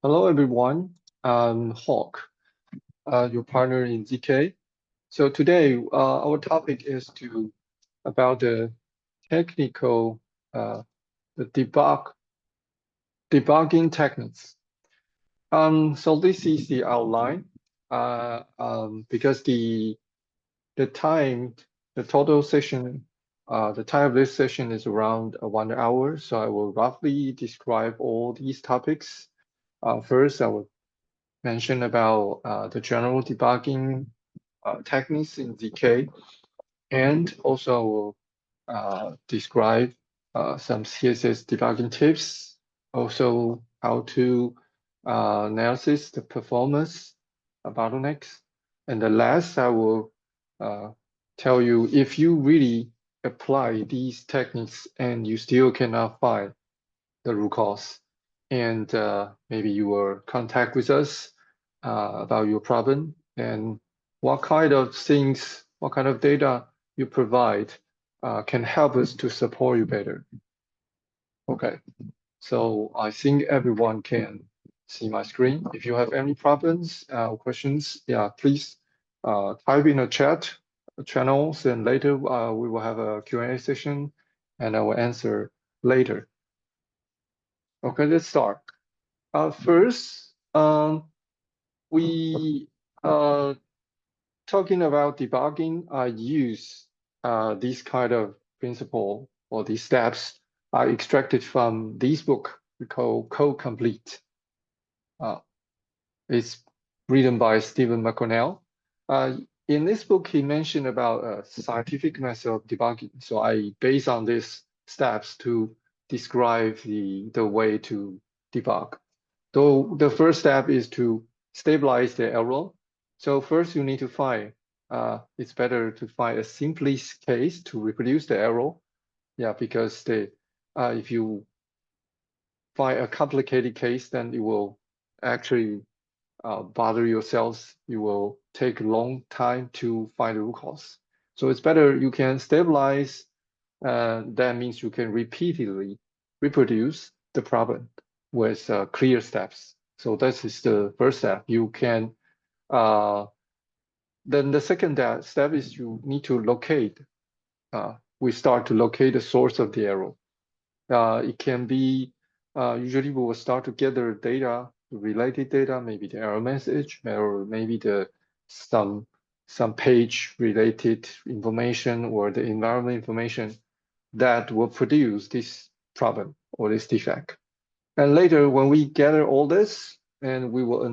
Hello, everyone. I'm Hawk, your partner in ZK. So today, our topic is about the technical, the debugging techniques. So this is the outline. Because the time, the total session, the time of this session is around 1 hour. So I will roughly describe all these topics. First, I will mention about the general debugging techniques in ZK, and also I will describe some CSS debugging tips, also how to analysis the performance bottlenecks. And the last, I will tell you if you really apply these techniques and you still cannot find the root cause, and maybe you will contact with us about your problem and what kind of things, what kind of data you provide can help us to support you better. Okay, so I think everyone can see my screen. If you have any problems or questions, yeah, please type in the chat channels, and later we will have a Q&A session and I will answer later. Okay, let's start. First, we talking about debugging. I use this kind of principle, or these steps are extracted from this book we call Code Complete. It's written by Stephen McConnell. In this book, he mentioned about a scientific method of debugging. So I base on these steps to describe the way to debug. So the first step is to stabilize the error. So first you need to find, it's better to find a simplest case to reproduce the error. Yeah, because if you find a complicated case, then it will actually bother yourselves. You will take a long time to find the root cause. So it's better you can stabilize. That means you can repeatedly reproduce the problem with clear steps. So that is the first step. You can, then the second step is you need to locate. We start to locate the source of the error. It can be, usually we will start to gather data, related data, maybe the error message, or maybe some page related information or the environment information that will produce this problem or this defect. And later, when we gather all this, and we will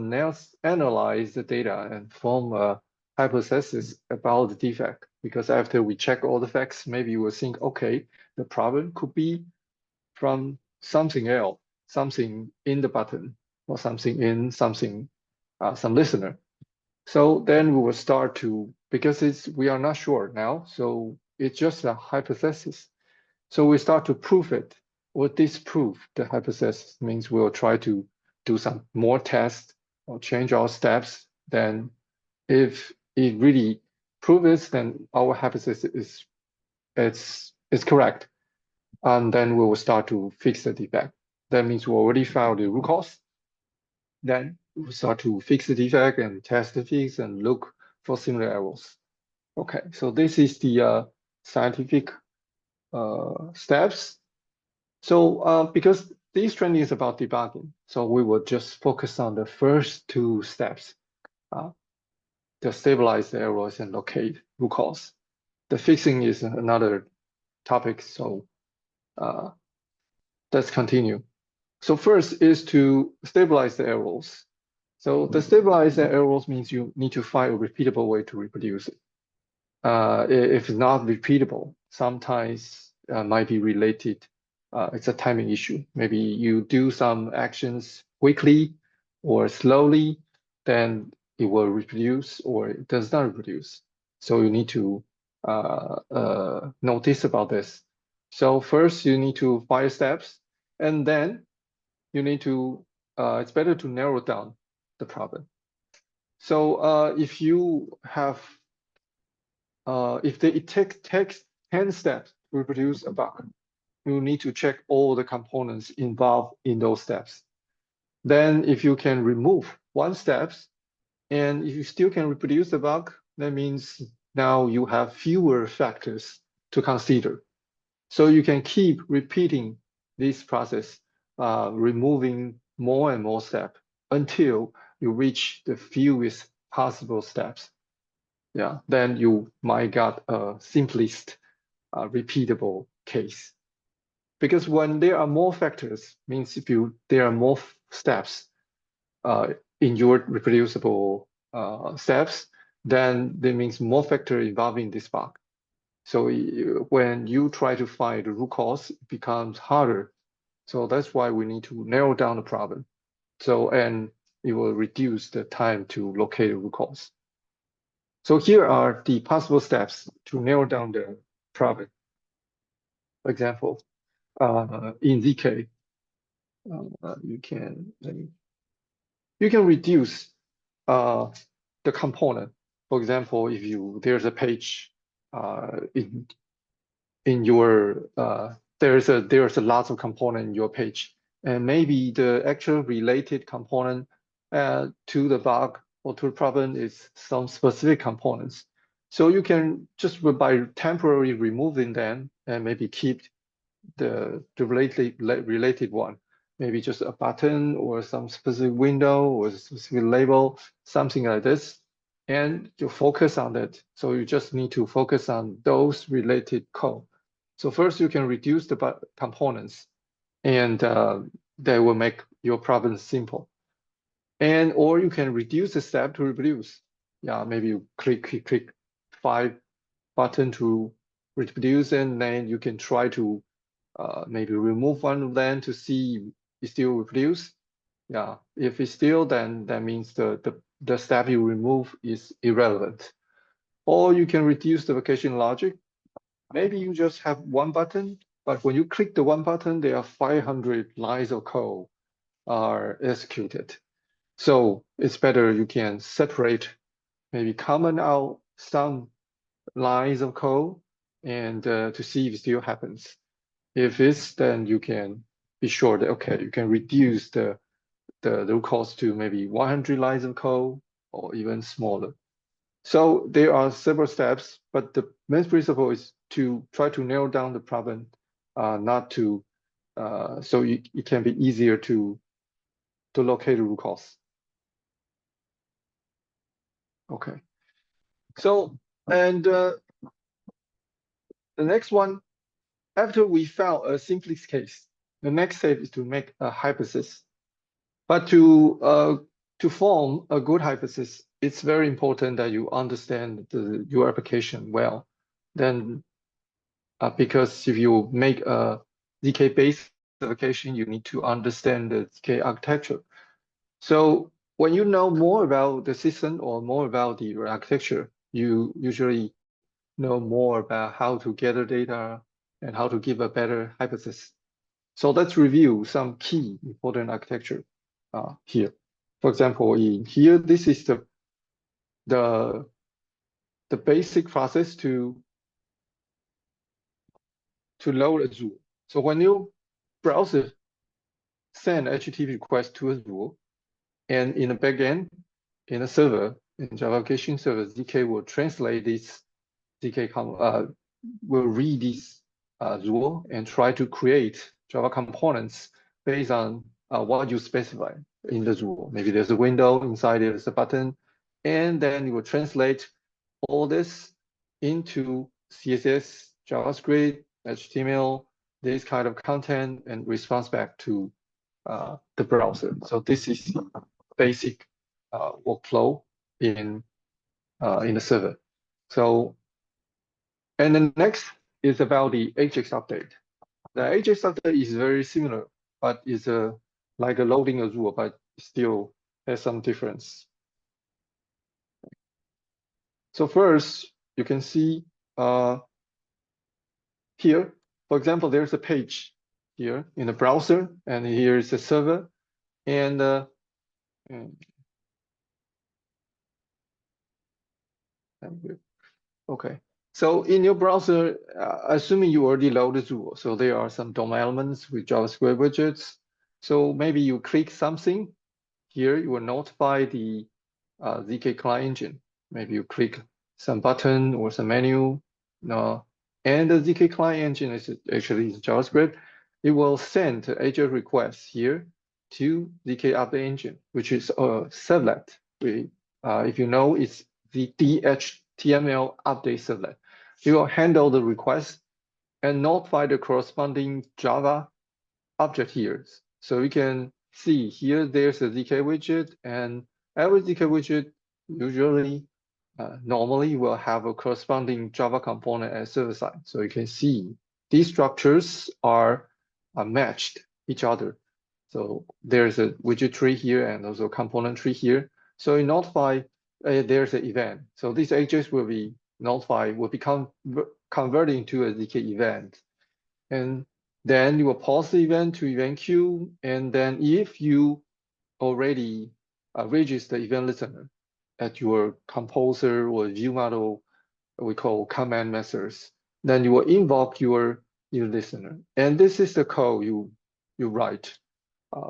analyze the data and form a hypothesis about the defect. Because after we check all the facts, maybe you will think, okay, the problem could be from something else, something in the button, or something in something, some listener. So then we will start to, because we are not sure now, so it's just a hypothesis. So we start to prove it or disprove the hypothesis. Means we'll try to do some more tests or change our steps. Then if it really proves, then our hypothesis is correct. And then we will start to fix the defect. That means we already found the root cause. Then we will start to fix the defect and test the fix and look for similar errors. Okay, so this is the scientific steps. So because this training is about debugging, so we will just focus on the first two steps, to stabilize the errors and locate root cause. The fixing is another topic, so let's continue. So first is to stabilize the errors. So the stabilize the errors means you need to find a repeatable way to reproduce it. If it's not repeatable, sometimes might be related. It's a timing issue. Maybe you do some actions quickly or slowly, then it will reproduce or it does not reproduce. So you need to notice about this. So first you need to find steps, and then you need to, it's better to narrow down the problem. So if you have, if it takes 10 steps to reproduce a bug, you need to check all the components involved in those steps. Then if you can remove one steps and if you still can reproduce the bug, that means now you have fewer factors to consider. So you can keep repeating this process, removing more and more steps until you reach the fewest possible steps. Yeah, then you might get a simplest, repeatable case. Because when there are more factors, means if there are more steps in your reproducible steps, then that means more factor involving this bug. So when you try to find the root cause, it becomes harder. So that's why we need to narrow down the problem. So, and it will reduce the time to locate the root cause. So here are the possible steps to narrow down the problem. For example, in ZK, you can reduce the component. For example, if there's a page in your there's a lot of component in your page, and maybe the actual related component to the bug or to the problem is some specific components. So you can just by temporarily removing them and maybe keep the related one, maybe just a button or some specific window or a specific label, something like this, and you focus on that. So you just need to focus on those related code. So first you can reduce the components, and that will make your problem simple. And or you can reduce the step to reproduce. Yeah, maybe you click 5 button to reproduce, and then you can try to maybe remove one of them to see it still reproduce. Yeah, if it's still, then that means the step you remove is irrelevant. Or you can reduce the vacation logic. Maybe you just have one button, but when you click the one button, there are 500 lines of code are executed. So it's better you can separate, maybe comment out some lines of code and to see if it still happens. If it's, then you can be sure that, okay, you can reduce the root cause to maybe 100 lines of code or even smaller. So there are several steps, but the main principle is to try to narrow down the problem, not to, so it can be easier to locate the root cause. Okay. So, and the next one, after we found a simplest case, the next step is to make a hypothesis. But to form a good hypothesis, it's very important that you understand your application well. Then, because if you make a ZK-based application, you need to understand the ZK architecture. So when you know more about the system or more about the architecture, you usually know more about how to gather data and how to give a better hypothesis. So let's review some key important architecture here. For example, in here, this is the basic process to load Azure. So when you browser send HTTP request to Azure, and in the backend, in a server, in Java application server, ZK will translate this, will read this Azure and try to create Java components based on what you specify in the Azure. Maybe there's a window, inside there's a button, and then it will translate all this into CSS, JavaScript, HTML, this kind of content, and response back to the browser. So this is basic workflow in the server. So, and the next is about the Ajax update. The Ajax update is very similar, but it's like a loading Azure, but still has some difference. So first, you can see here, for example, there's a page here in the browser, and here is the server, and okay. So in your browser, assuming you already loaded Azure, so there are some DOM elements with JavaScript widgets. So maybe you click something here you will notify the ZK client engine. Maybe you click some button or some menu, and the ZK client engine is actually JavaScript. It will send AJ request here to ZK update engine, which is a servlet. If you know, it's the DHTML update servlet. It will handle the request and notify the corresponding Java object here. So you can see here there's a ZK widget, and every ZK widget usually normally will have a corresponding Java component at server side. So you can see these structures are matched each other. So there's a widget tree here and also component tree here. So you notify there's an event. So these AJs will be notified, will become converted into a ZK event. And then you will pause the event to event queue. And then if you already register event listener at your composer or view model, we call command methods, then you will invoke your event listener. And this is the code you write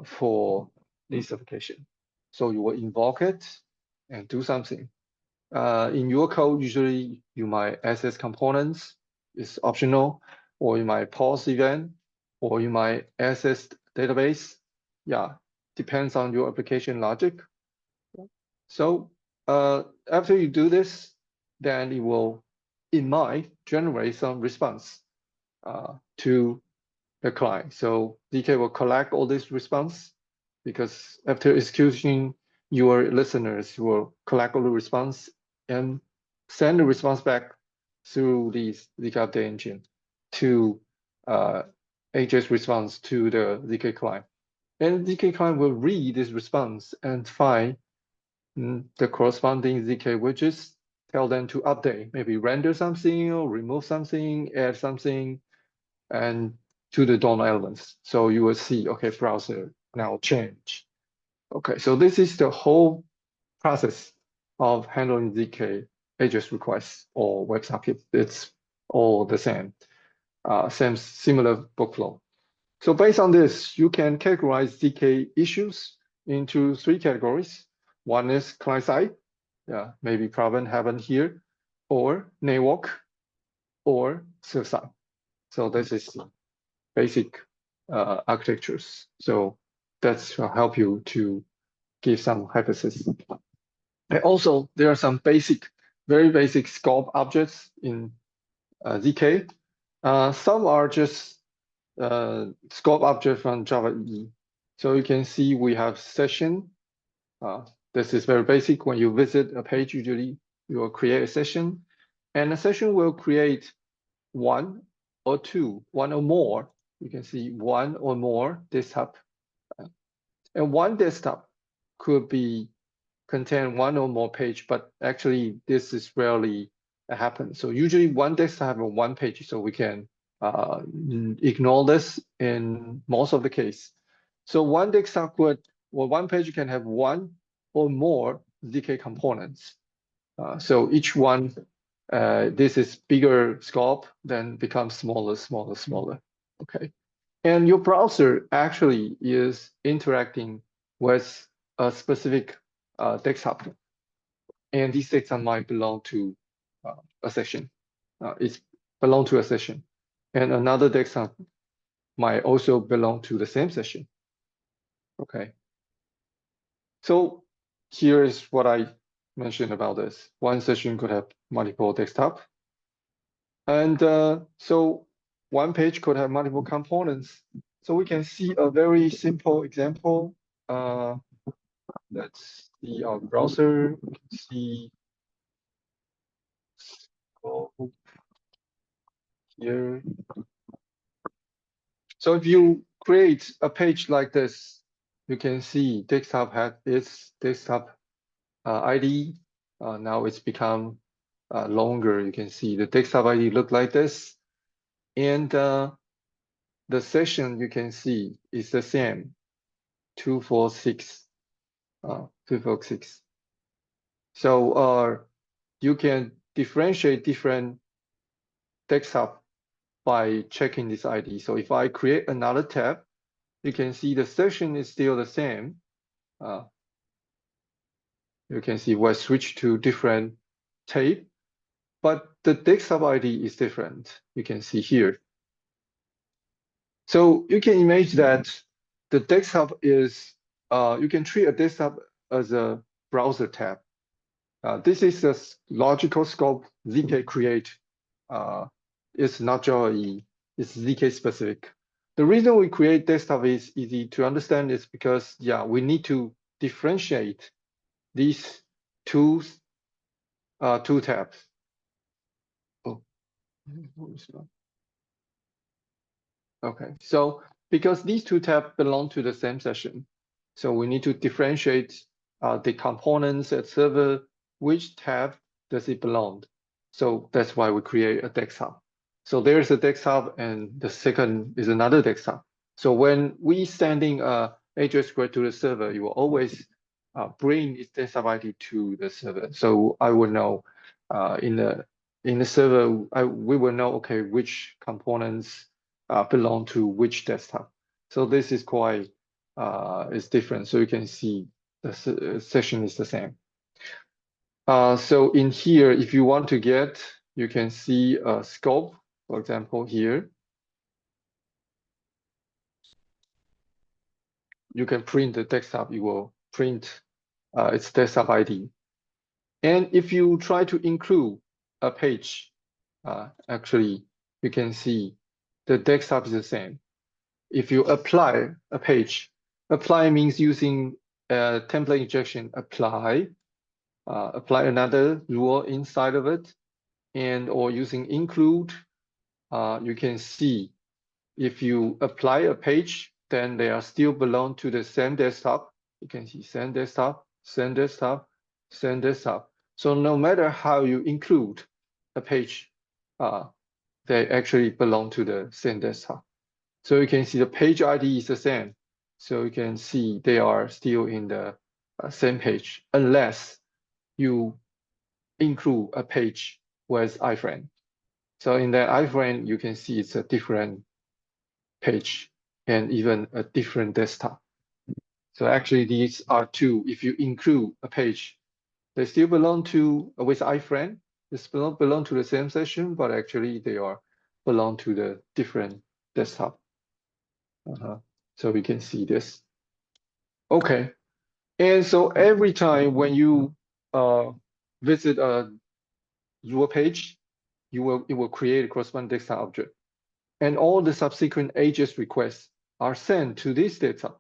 for this application. So you will invoke it and do something. In your code, usually you might access components, it's optional, or you might pause event, or you might access database. Yeah, depends on your application logic. So after you do this, then it might generate some response to the client. So ZK will collect all this response, because after executing, your listeners will collect all the response and send the response back through the ZK update engine to AJ's response to the ZK client. And ZK client will read this response and find the corresponding ZK widgets, tell them to update, maybe render something or remove something, add something, and to the DOM elements. So you will see, okay, browser now change. Okay, so this is the whole process of handling ZK AJAX requests or WebSocket. It's all the same, similar workflow. So based on this, you can categorize ZK issues into 3 categories. One is client side, yeah, maybe problem happened here, or network, or server side. So this is basic architectures. So that's will help you to give some hypothesis. And also, there are some basic, very basic scope objects in ZK. Some are just scope object from Java EE. So you can see we have session. This is very basic. When you visit a page, usually you will create a session, and a session will create one or more. You can see one or more desktop. And one desktop could be contain one or more page, but actually this is rarely happens. So usually one desktop have one page, so we can ignore this in most of the case. So one desktop one page can have one or more ZK components. So each one, this is bigger scope, then becomes smaller, smaller, smaller. Okay. And your browser actually is interacting with a specific desktop. And this desktop might belong to a session. It's belong to a session. And another desktop might also belong to the same session. Okay. So here is what I mentioned about this. One session could have multiple desktop. And so one page could have multiple components. So we can see a very simple example. Let's see our browser. We can see here. So if you create a page like this, you can see desktop has its desktop ID. Now it's become longer. You can see the desktop ID look like this. And the session you can see is the same, 246. 246. So you can differentiate different desktop by checking this ID. So if I create another tab, you can see the session is still the same. You can see we switched to different tab, but the desktop ID is different. You can see here. So you can imagine that the desktop is, you can treat a desktop as a browser tab. This is a logical scope ZK create. It's not Java EE, it's ZK specific. The reason we create desktop is easy to understand is because, yeah, we need to differentiate these two tabs. Oh, okay, so because these two tabs belong to the same session, so we need to differentiate the components at server, which tab does it belong? So that's why we create a desktop. So there's a desktop and the second is another desktop. So when we sending a address request to the server, you will always bring its desktop ID to the server. So I will know in the server, we will know, okay, which components belong to which desktop. So this is quite is different. So you can see the session is the same. So in here, if you want to get, you can see a scope, for example, here. You can print the desktop, you will print its desktop ID. And if you try to include a page, actually, you can see the desktop is the same. If you apply a page, apply means using template injection, apply another rule inside of it, and or using include, you can see if you apply a page, then they are still belong to the same desktop. You can see same desktop, same desktop, same desktop. So no matter how you include a page, they actually belong to the same desktop. So you can see the page ID is the same. So you can see they are still in the same page unless you include a page with iframe. So in that iframe, you can see it's a different page and even a different desktop. So actually these are two. If you include a page, they still belong to with iframe. They still belong to the same session, but actually they are belong to the different desktop. So we can see this. Okay, and so every time when you visit a your page, it will create a corresponding desktop object, and all the subsequent AJS requests are sent to this data.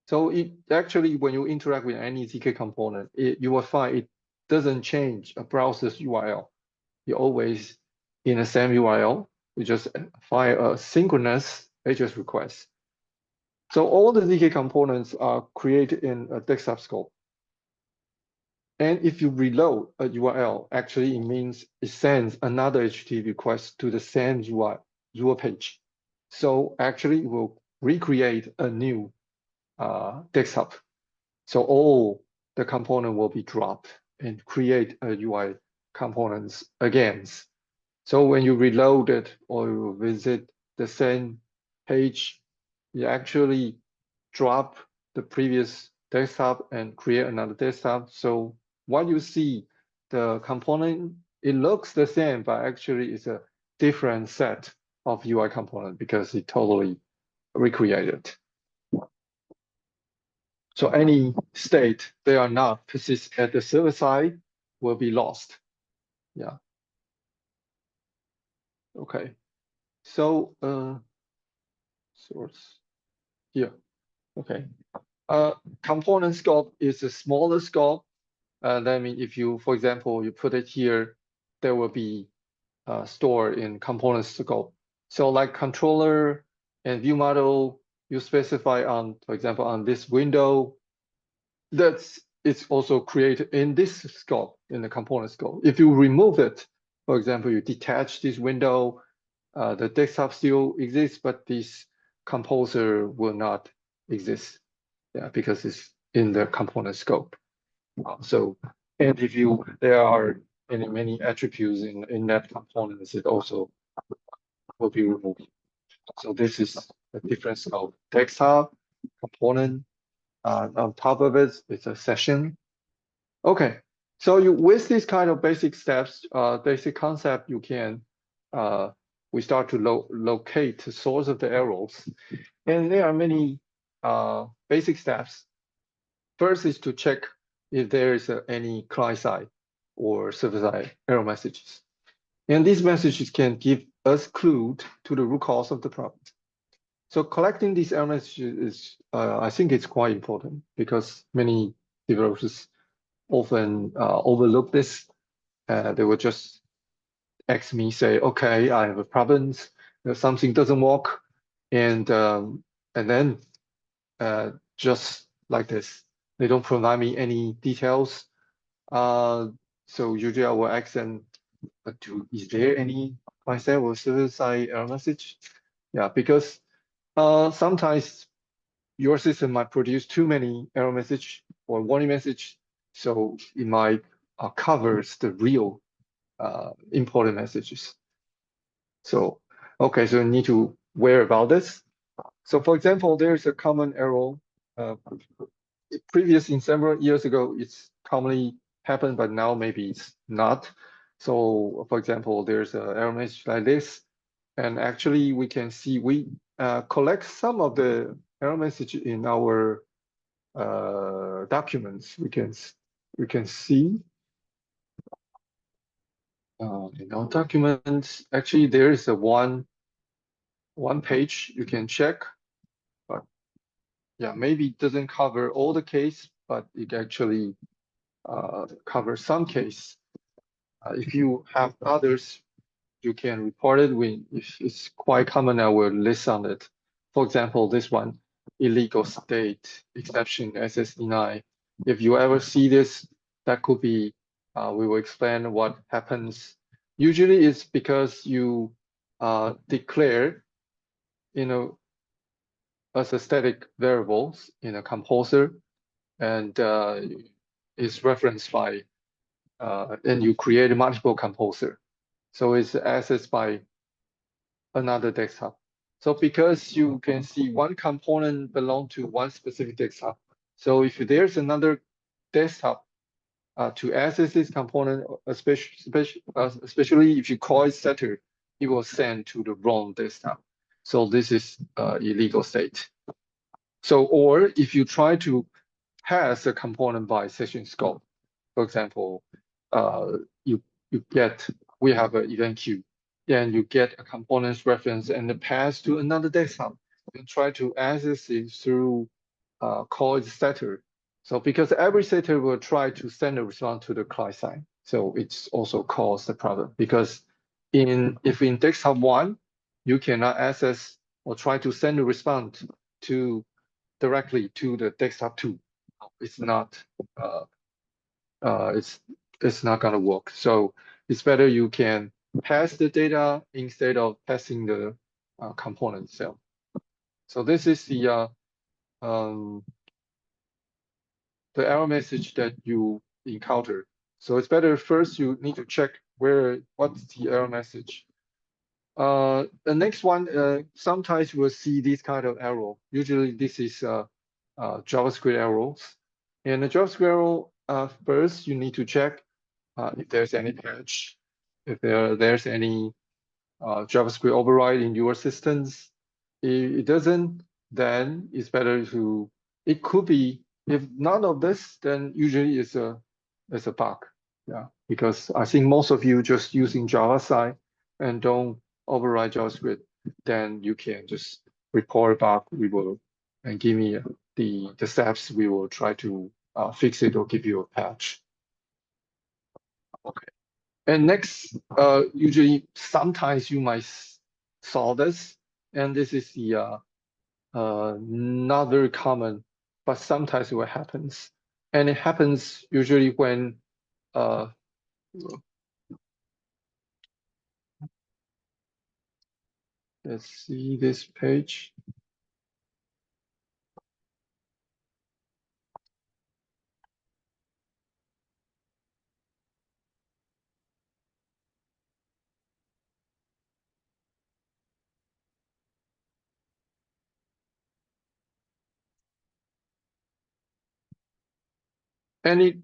So it actually, when you interact with any ZK component, you will find it doesn't change a browser's URL. You always in the same URL. You just find a synchronous AJS request. So all the ZK components are created in a desktop scope. And if you reload a URL, actually it means it sends another HTTP request to the same URL page. So actually it will recreate a new desktop. So all the component will be dropped and create a UI components again. So when you reload it or you visit the same page, you actually drop the previous desktop and create another desktop. So what you see, the component, it looks the same, but actually it's a different set of UI component because it totally recreated. So any state they are not persist at the server side will be lost. Yeah. Okay. So source here. Okay. Component scope is a smaller scope. That means if you, for example, you put it here, there will be stored in component scope. So like controller and view model, you specify on, for example, on this window, it's also created in this scope, in the component scope. If you remove it, for example, you detach this window, the desktop still exists, but this composer will not exist. Yeah, because it's in the component scope. So, and if you, there are many attributes in that components, it also will be removed. So this is a difference of desktop component. On top of it, it's a session. Okay, so you with these kind of basic steps, basic concept, you can we start to locate the source of the errors, and there are many basic steps. First is to check if there is any client-side or server-side error messages, and these messages can give us clue to the root cause of the problem. So collecting these error messages is, I think, it's quite important because many developers often overlook this. They will just ask me, say, okay, I have a problem, something doesn't work, and then just like this, they don't provide me any details. Uh, so usually I will ask them, is there any client-side or server-side error message? Yeah, because sometimes your system might produce too many error message or warning message, so it might covers the real important messages. So, okay, so you need to aware about this. So for example, there's a common error. Uh, previous in several years ago, it's commonly happened, but now maybe it's not. So for example, there's an error message like this, and actually we can see we collect some of the error message in our documents. We can see in our documents. Actually, there is a one page you can check, but yeah, maybe it doesn't cover all the case, but it actually covers some case. If you have others, you can report it when if it's quite common, I will list on it. For example, this one, illegal state exception SSD9. If you ever see this, that could be, we will explain what happens. Usually it's because you declare, you know, as a static variables in a composer, and is referenced by, and you create multiple composer. So it's accessed by another desktop. So because you can see one component belong to one specific desktop. So if there's another desktop to access this component, especially if you call it setter, it will send to the wrong desktop. So this is illegal state. So, or if you try to pass a component by session scope, for example, uh, you you get we have an event queue, then you get a components reference and the pass to another desktop. You try to access it through call it setter. So because every setter will try to send a response to the client side, so it's also cause the problem because if in desktop one you cannot access or try to send a response to directly to the desktop two, it's not uh, uh, it's it's not gonna work. So it's better you can pass the data instead of passing the component itself. So this is um, the error message that you encounter. So it's better first you need to check what's the error message. The next one, sometimes we'll see this kind of error. Usually this is JavaScript errors. And the JavaScript error, first you need to check if there's any patch, if there's any JavaScript override in your systems. If it doesn't, then it's better to, it could be, if none of this, then usually it's a bug. Yeah, because I think most of you just using Java side and don't override JavaScript, then you can just report bug. We will and give me the steps. We will try to fix it or give you a patch. Okay. And next, usually sometimes you might saw this, and this is the not very common, but sometimes what happens, and it happens usually when uh, let's see this page. Any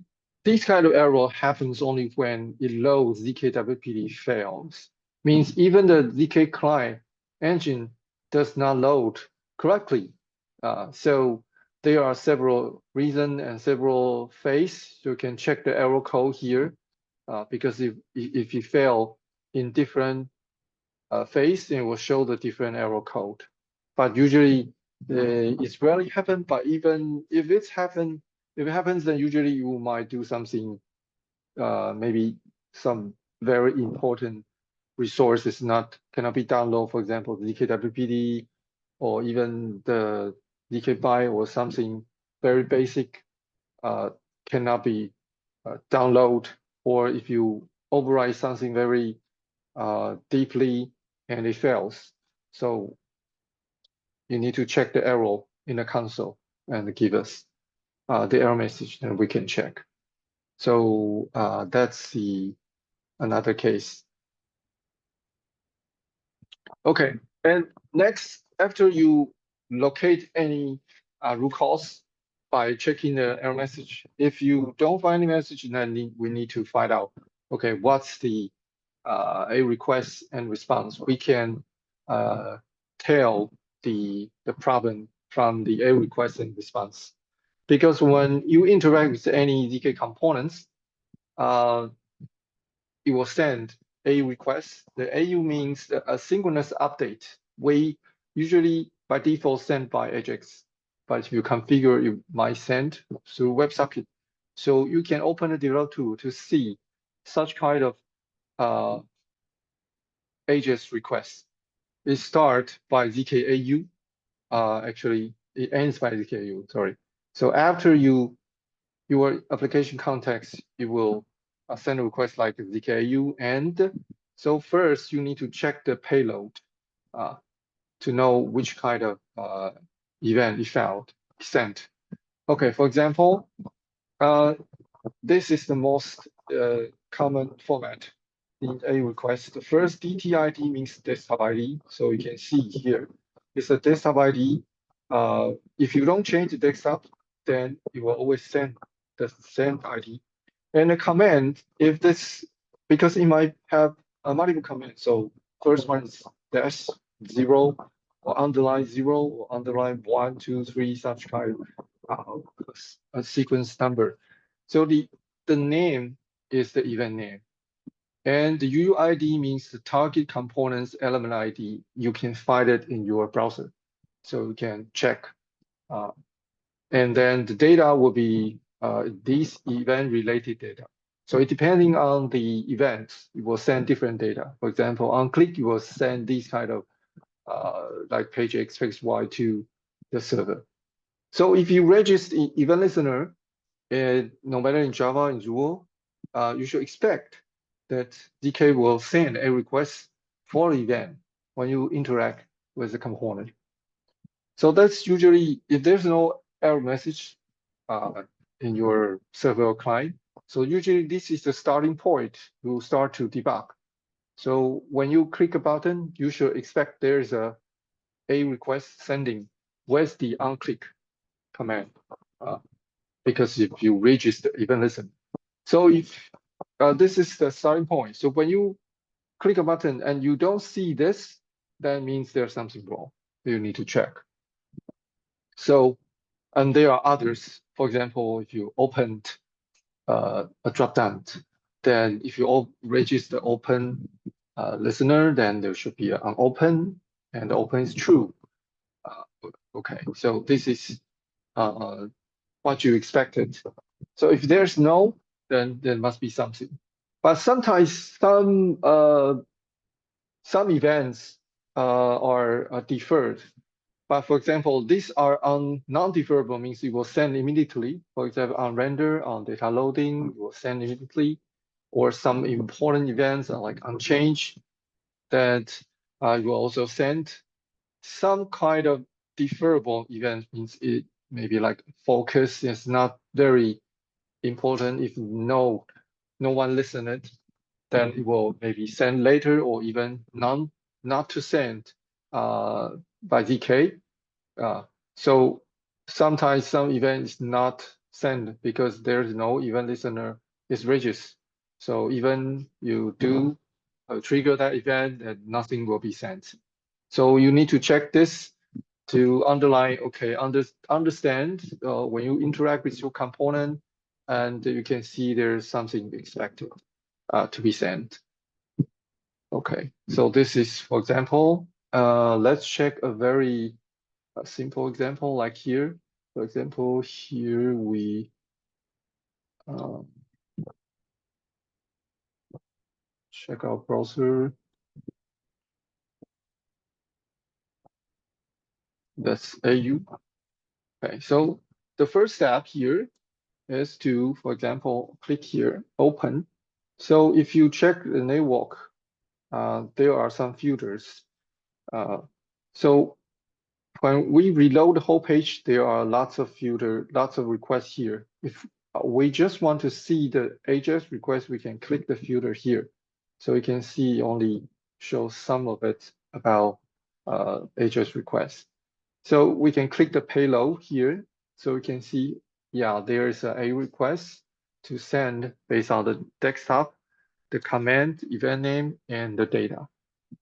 this kind of error happens only when it loads ZKWPD fails. Means even the ZK client engine does not load correctly. So there are several reasons and several phases. You can check the error code here, because if you fail in different phase, it will show the different error code. But usually it's rarely happen. But even if it happens, then usually you might do something, maybe some very important resources cannot be downloaded, for example, ZKWPD, or even the ZK byte or something very basic cannot be downloaded, or if you override something very deeply and it fails. So you need to check the error in the console and give us the error message, and we can check. So that's another case. Okay, and next, after you locate any root cause by checking the error message, if you don't find the message, then we need to find out, okay, what's the a request and response. We can tell the problem from the A request and response. Because when you interact with any ZK components, it will send a request. The AU means the asynchronous update. We usually by default send by AJAX, but if you configure, you might send through WebSocket. So you can open the develop tool to see such kind of AJAX request. It starts by ZKAU. Actually, it ends by ZKAU, sorry. So after your application context, it will send a request like ZKAU. And so first, you need to check the payload to know which kind of event it found, sent. Okay, for example, this is the most common format in a request. The first DTID means desktop ID. So you can see here, it's a desktop ID. If you don't change the desktop, then it will always send the same ID. And the command, if this, because it might have a multiple commands. So first one is dash 0 or underline 0 or underline 1, 2, 3, such kind of a sequence number. So the name is the event name. And the UUID means the target components element ID. You can find it in your browser. So you can check. And then the data will be these event related data. So it depending on the events, it will send different data. For example, on click, you will send these kind of like page X, page Y to the server. So if you register event listener, no matter in Java, in Zool, you should expect that ZK will send a request for the event when you interact with the component. So that's usually, if there's no error message in your server or client, so usually this is the starting point to start to debug. So when you click a button, you should expect there's a request sending with the onClick command, because if you register event listen. So if this is the starting point. So when you click a button and you don't see this, that means there's something wrong. You need to check. So, and there are others. For example, if you opened a dropdown, then if you register open listener, then there should be an open, and open is true. Okay, so this is what you expected. So if there's no, then there must be something. But sometimes some events are deferred. But for example, these are non-deferrable, means it will send immediately. For example, on render, on data loading, it will send immediately. Or some important events are like on change, that you will also send. Some kind of deferrable event means it maybe like focus is not very important. If no one listen it, then it will maybe send later, or even not to send by ZK. So sometimes some event is not send because there's no event listener is Regis. So even you do trigger that event, and nothing will be sent. So you need to check this to underline, okay, understand when you interact with your component, and you can see there's something expected to be sent. Okay, so this is, for example, let's check a very simple example like here. For example, here we check our browser. That's AU. Okay, so the first step here is to, for example, click here, open. So if you check the network, there are some filters. So when we reload the whole page, there are lots of filter, lots of requests here. If we just want to see the AJAX request, we can click the filter here. So you can see only show some of it about AJAX requests. So we can click the payload here. So we can see, yeah, there is a request to send based on the desktop, the command, event name, and the data.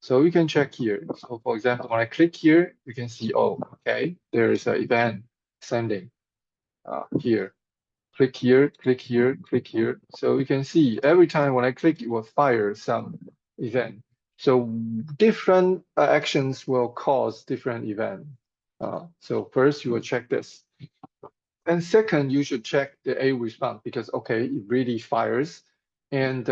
So you can check here. So for example, when I click here, you can see, oh, okay, there is an event sending here. Click here, click here, click here. So you can see every time when I click, it will fire some event. So different actions will cause different event. So first you will check this. And second, you should check the A response because, okay, it really fires, and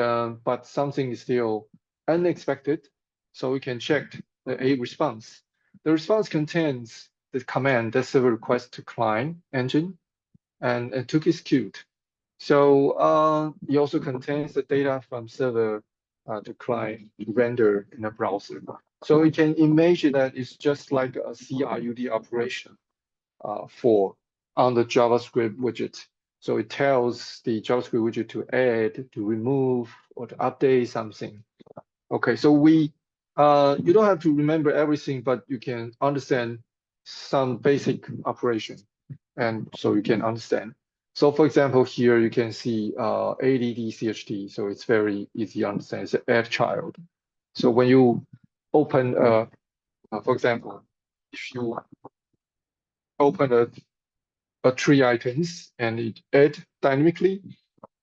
but something is still unexpected. So we can check the A response. The response contains the command that server request to client engine and to execute. So it also contains the data from server to client render in a browser. So we can imagine that it's just like a CRUD operation for on the JavaScript widget. So it tells the JavaScript widget to add, to remove, or to update something. Okay, so you don't have to remember everything, but you can understand some basic operation, and so you can understand. So for example, here you can see add-chd, so it's very easy to understand. It's add child. So when you open, for example, if you open a tree items and it add dynamically,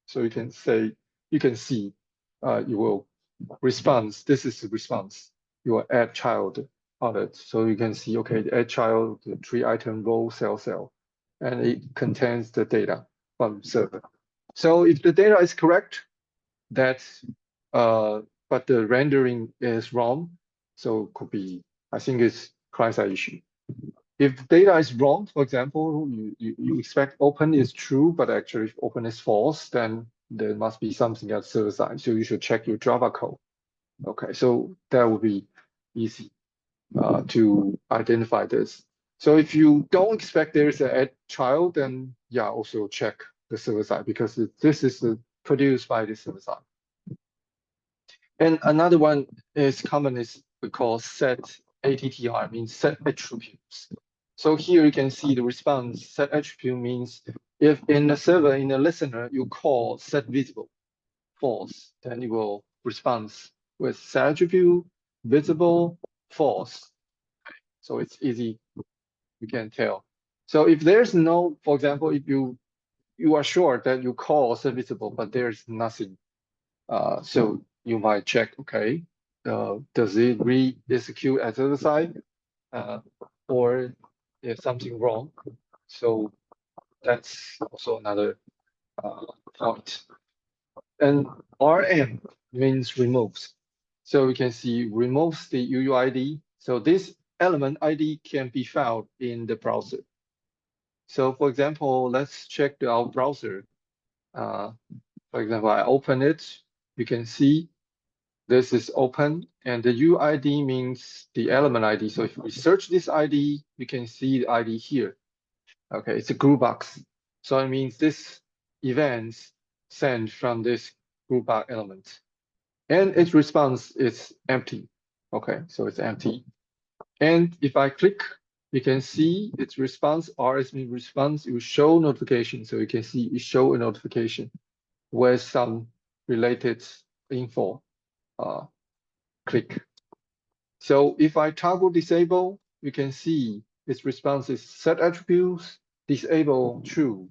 so you can say, you can see, you will response. This is the response. You will add child on it. So you can see, okay, the add child, the tree item, row, cell, and it contains the data from server. So if the data is correct, that's, but the rendering is wrong. So could be, I think it's client-side issue. If data is wrong, for example, you expect open is true, but actually open is false, then there must be something at server side. So you should check your Java code. Okay, so that would be easy to identify this. So if you don't expect there is an add child, then yeah, also check the server side because this is produced by the server side. And another one is common is we call set ATTR, means set attributes. So here you can see the response. Set attribute means if in the server, in the listener, you call set visible false, then it will respond with set attribute visible false. So it's easy, you can tell. So if there's no, for example, if you are sure that you call set visible, but there's nothing, so you might check, okay, does it re-execute at the other side, or if something wrong? So that's also another point. And RM means removes. So we can see removes the UUID. So this element ID can be found in the browser. So for example, let's check our browser. For example, I open it. You can see this is open, and the UID means the element ID. So if we search this ID, you can see the ID here. Okay, it's a group box. So it means this event sent from this group box element. And its response is empty. Okay, so it's empty. And if I click you can see its response, RSM response, it will show notification. So you can see it show a notification with some related info click. So if I toggle disable, you can see its response is set attributes, disable true.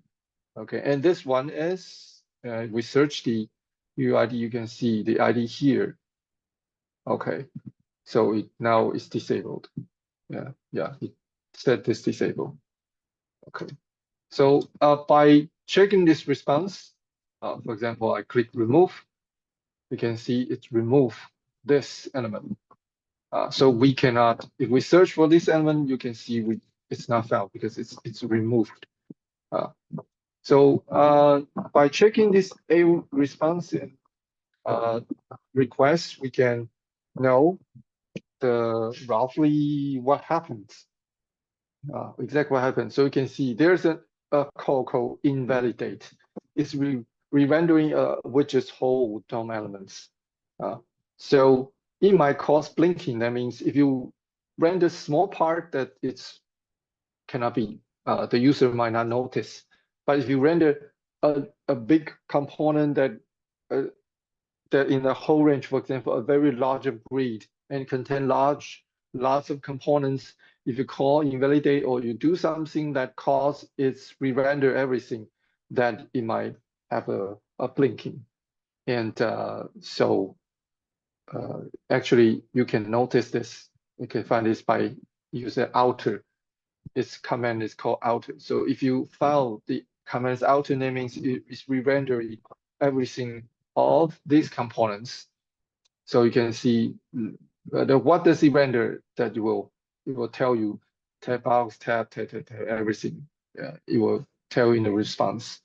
Okay, and this one is, we search the UID, you can see the ID here. Okay, so it now is disabled. Yeah, it set this disabled. Okay, so by checking this response, for example, I click remove, you can see it remove this element. So we cannot, if we search for this element, you can see it's not found because it's removed. So by checking this A response request, we can know the roughly what happens, exactly what happens. So you can see there's a call called invalidate. It's re-rendering widget's whole DOM elements. So in my cost blinking, that means if you render small part that it's cannot be, the user might not notice. But if you render a big component that in the whole range, for example, a very large grid and contain lots of components, if you call invalidate or you do something that cause its re-render everything, then it might have a blinking. And so actually you can notice this. You can find this by using outer. Its command is called outer. So if you file the commands outer, that means it's re-rendering everything of these components. So you can see what does it render that it will tell you tab box, tab, everything. Yeah, it will tell you in the response.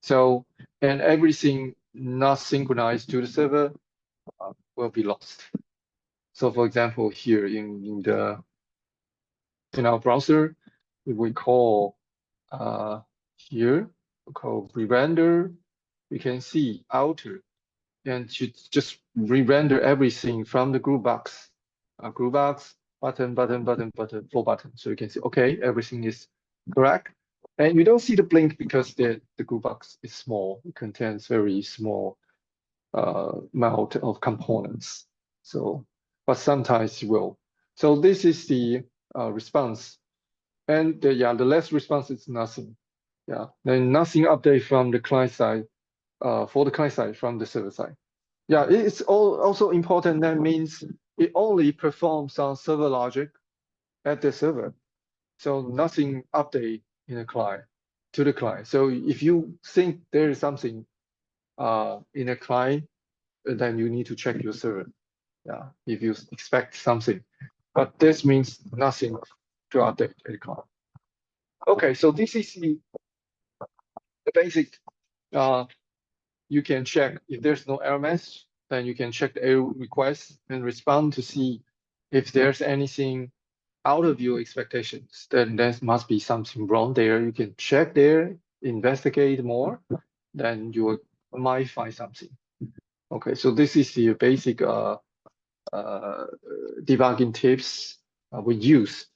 So, and everything not synchronized to the server will be lost. So for example, here in our browser, if we call here, we call re-render, we can see outer and to just re-render everything from the group box. Group box, button, full button. So you can see, okay, everything is correct. And you don't see the blink because the group box is small. It contains very small amount of components. So, but sometimes it will. So this is the response. And yeah, the last response is nothing. Yeah, then nothing update from the client side, for the client side from the server side. Yeah, it's also important. That means it only performs some server logic at the server. So nothing update in the client to the client. So if you think there is something in a client, then you need to check your server. Yeah, if you expect something. But this means nothing to update at the client. Okay, so this is the basic. You can check if there's no error message, then you can check the error request and respond to see if there's anything out of your expectations. Then there must be something wrong there. You can check there, investigate more, then you might find something. Okay, so this is the basic debugging tips we use.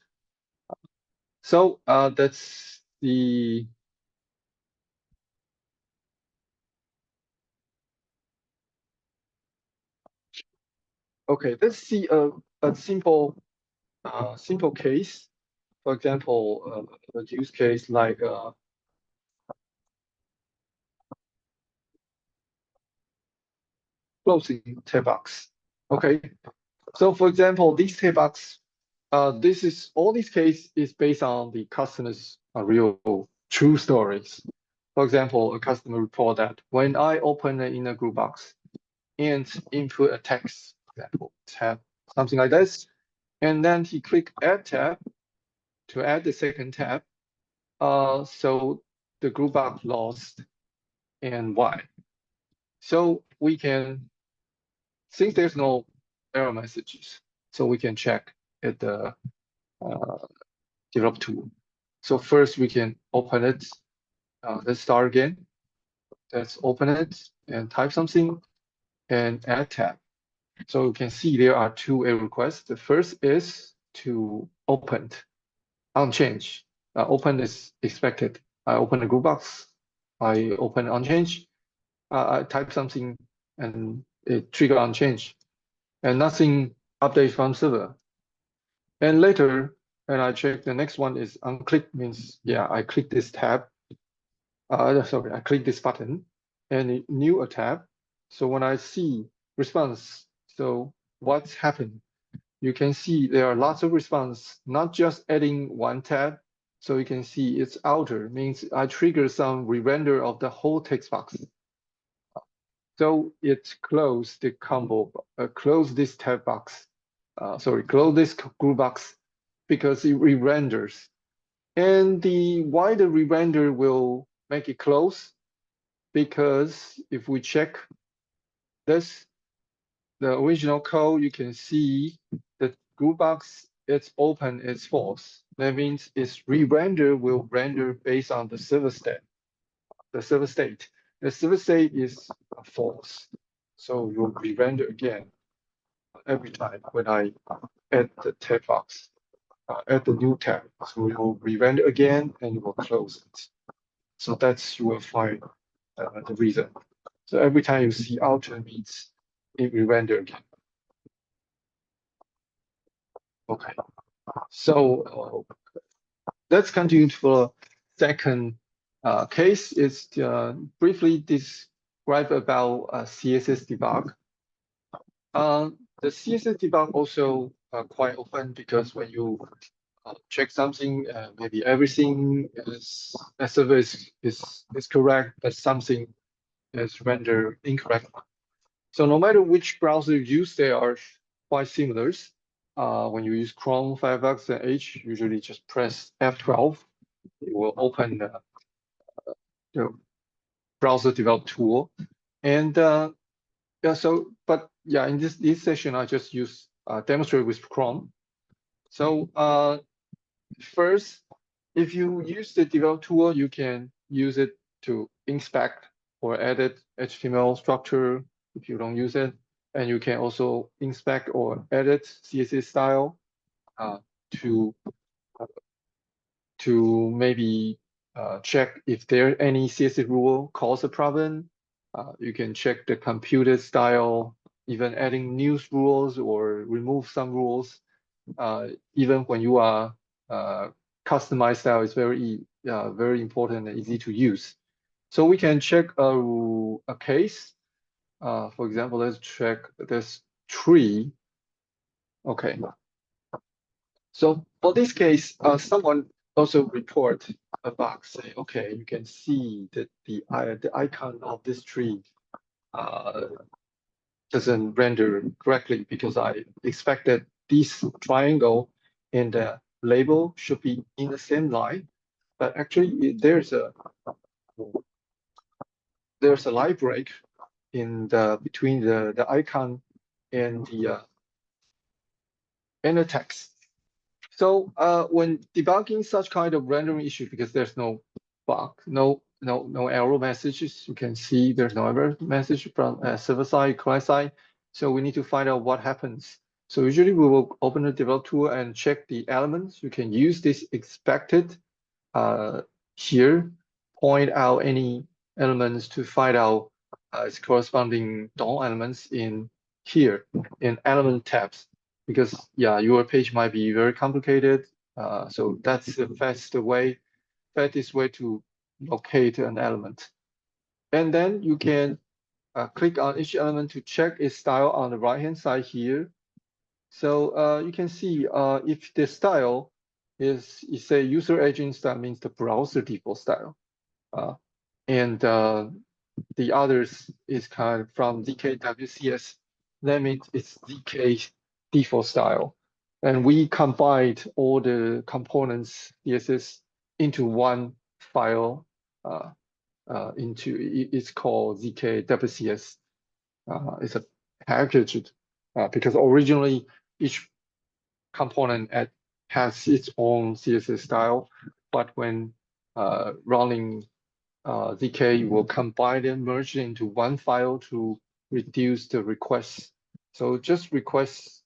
So that's the okay. Let's see a simple case. For example, a use case like closing tab box. Okay, so for example, these tab box, this is all these case is based on the customer's real true stories. For example, a customer report that when I open an inner group box and input a text, for example, tab, something like this, and then he click add tab to add the second tab. So the group box lost and why? So we can, since there's no error messages, so we can check at the develop tool. So first we can open it. Let's start again. Let's open it and type something and add tab. So you can see there are two error requests. The first is to open. unchanged. Open is expected. I open the group box. I open unchanged. I type something and it trigger unchanged, and nothing update from server. And later, when I check, the next one is unclick, means yeah, I click this tab. Sorry, I click this button and new a tab. So when I see response, so what's happened? You can see there are lots of response, not just adding one tab. So you can see it's outer, means I trigger some re-render of the whole text box. So it closed the combo, close this tab box. Sorry, close this group box because it re-renders. And why the re-render will make it close? Because if we check this, the original code, you can see the group box, it's open, it's false. That means its re-render will render based on the server state. The server state. The server state is false. So it will re-render again every time when I add the tab box, add the new tab. So it will re-render again and it will close it. So that's you will find the reason. So every time you see outer means it will render again. Okay. So let's continue to the second case. Is briefly describe about CSS debug. The CSS debug also quite often because when you check something, maybe everything is the server is correct, but something is rendered incorrect. So no matter which browser you use, they are quite similar. When you use Chrome, Firefox, and Edge, usually just press F12. It will open the browser develop tool. And yeah, so but yeah, in this session, I just use demonstrate with Chrome. So first, if you use the develop tool, you can use it to inspect or edit HTML structure if you don't use it. And you can also inspect or edit CSS style to maybe check if there any CSS rule cause a problem. You can check the computed style, even adding new rules or remove some rules. Even when you are customized style is very important and easy to use. So we can check a case. For example, let's check this tree. Okay. So for this case, someone also report a bug, say, okay, you can see that the icon of this tree doesn't render correctly because I expected this triangle and the label should be in the same line, but actually there's a line break in the between the icon and the text. So when debugging such kind of rendering issue, because there's no bug, no error messages, you can see there's no error message from server side, client side. So we need to find out what happens. So usually we will open the develop tool and check the elements. You can use this expected here, point out any elements to find out its corresponding DOM elements in here in element tabs. Because yeah, your page might be very complicated. So that's the fastest way to locate an element. And then you can click on each element to check its style on the right-hand side here. So you can see if the style is say user agent style means the browser default style. And the others is kind of from ZK WCS. That means it's ZK default style. And we combined all the components CSS into one file. It's called ZK WCS. It's a packaged because originally each component has its own CSS style, but when running ZK will combine and merge into one file to reduce the requests. So just request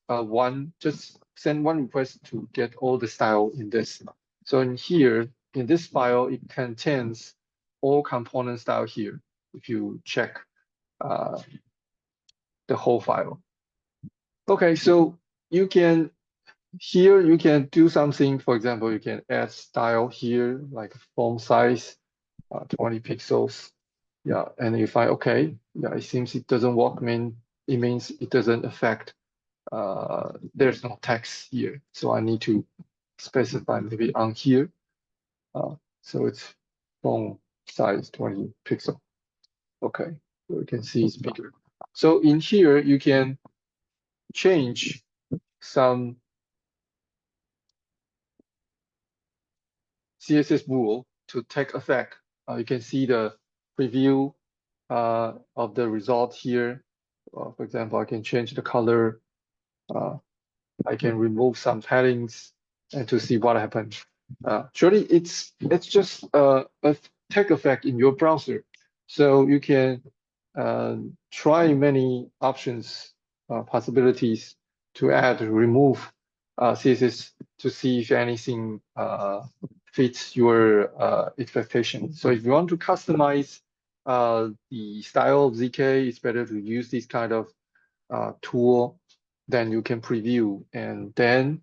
just send one request to get all the style in this. So in here, in this file, it contains all component style here. If you check the whole file. Okay, so you can here you can do something. For example, you can add style here, like font size, 20 pixels. Yeah, and you find okay, yeah, it seems it doesn't work. It means it doesn't affect. There's no text here, so I need to specify maybe on here. So it's font size 20 pixel. Okay, so you can see it's bigger. So in here you can change some CSS rule to take effect. You can see the preview of the result here. For example, I can change the color. I can remove some paddings and to see what happens. Surely it's just a tag effect in your browser. So you can try many options, possibilities to add, remove CSS to see if anything fits your expectation. So if you want to customize the style of ZK, it's better to use this kind of tool. Then you can preview, and then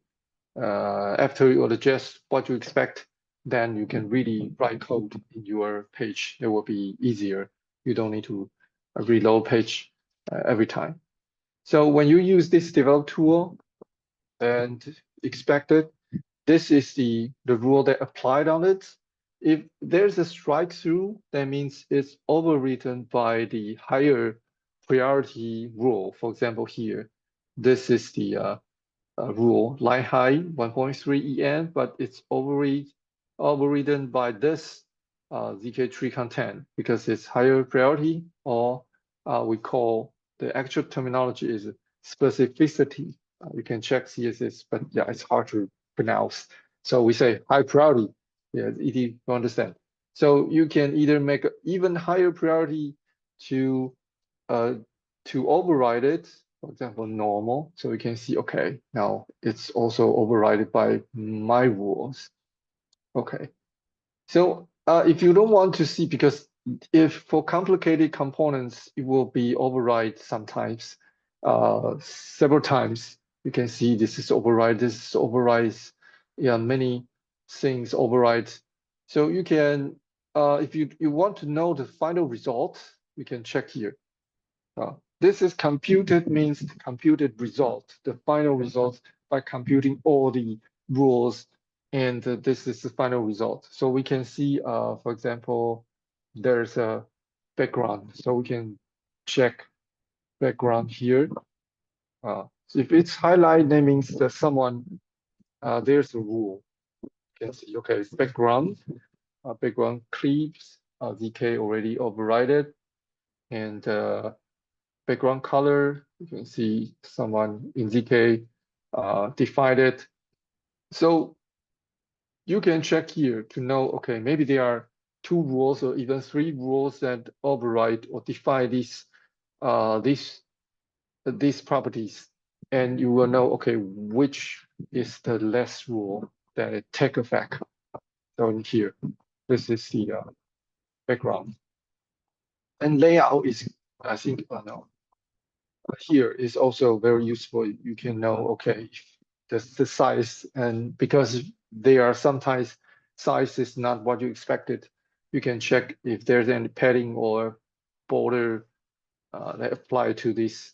after you adjust what you expect, then you can really write code in your page. It will be easier. You don't need to reload page every time. So when you use this develop tool and expect it, this is the rule that applied on it. If there's a strike through, that means it's overwritten by the higher priority rule. For example, here, this is the rule, line height 1.3 EN, but it's overridden by this ZK tree content because it's higher priority, or we call the actual terminology is specificity. You can check CSS, but yeah, it's hard to pronounce. So we say high priority. Yeah, it's easy to understand. So you can either make an even higher priority to override it, for example, normal. So we can see, okay, now it's also overridden by my rules. Okay. So if you don't want to see, because if for complicated components, it will be override sometimes, several times. You can see this is override, this is overrides, yeah, many things override. So you can, if you want to know the final result, you can check here. This is computed means computed result, the final result by computing all the rules, and this is the final result. So we can see, for example, there's a background, so we can check background here. So if it's highlighted, that means that someone, there's a rule. You can see, okay, it's background, background clips, ZK already overridden, and background color, you can see someone in ZK defined it. So you can check here to know, okay, maybe there are 2 rules or even 3 rules that override or define these properties, and you will know, okay, which is the less rule that it take effect. So in here, this is the background. And layout is, I think, no, here is also very useful. You can know, okay, the size, and because there are sometimes size is not what you expected, you can check if there's any padding or border that apply to this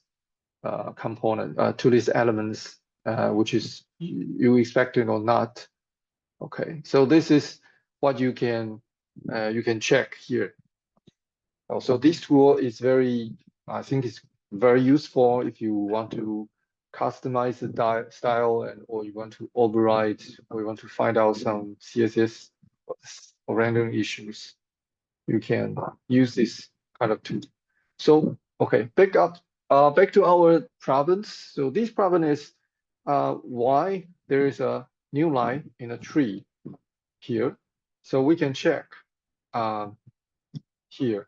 component, to these elements, which is you expected or not. Okay, so this is what you can check here. Also, this tool is very, I think it's very useful if you want to customize the style, and or you want to override, or you want to find out some CSS or random issues. You can use this kind of tool. So okay, back to our problems. So this problem is why there is a new line in a tree here. So we can check here.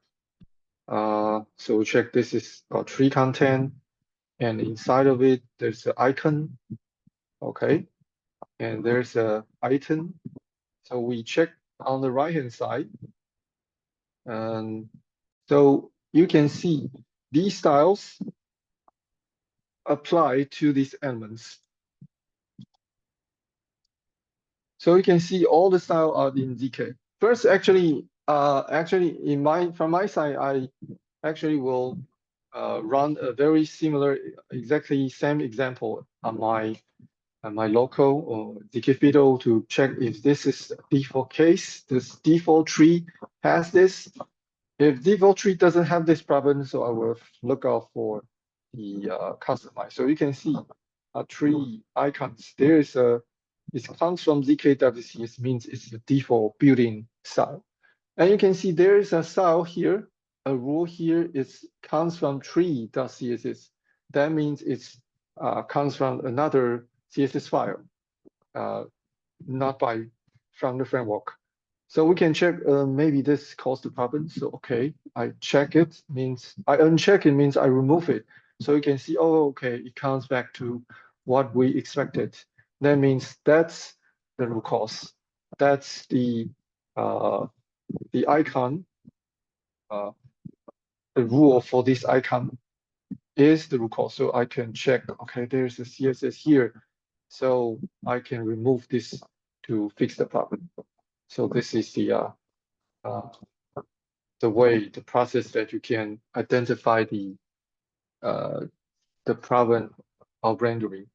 So check this is a tree content, and inside of it, there's an icon, okay? And there's a item, So we check on the right-hand side. And so you can see these styles apply to these elements. So you can see all the style are in ZK. First, actually, from my side, I actually will run a very similar, exactly same example on my local or ZK Fiddle to check if this is default case. This default tree has this. If default tree doesn't have this problem, so I will look out for the customize. So you can see tree icons. There is it comes from ZKWC. It means it's the default built-in style. And you can see there is a style here, a rule here. It comes from tree.css. That means it's comes from another CSS file, uh, not from the framework. So we can check maybe this caused the problem. So okay, I check it means I uncheck it means I remove it. So you can see, oh, okay, it comes back to what we expected. That means that's the root cause. That's the icon, uh, the rule for this icon is the root cause. So I can check, okay, there's a CSS here. So I can remove this to fix the problem. So this is uh, the process that you can identify the problem of rendering.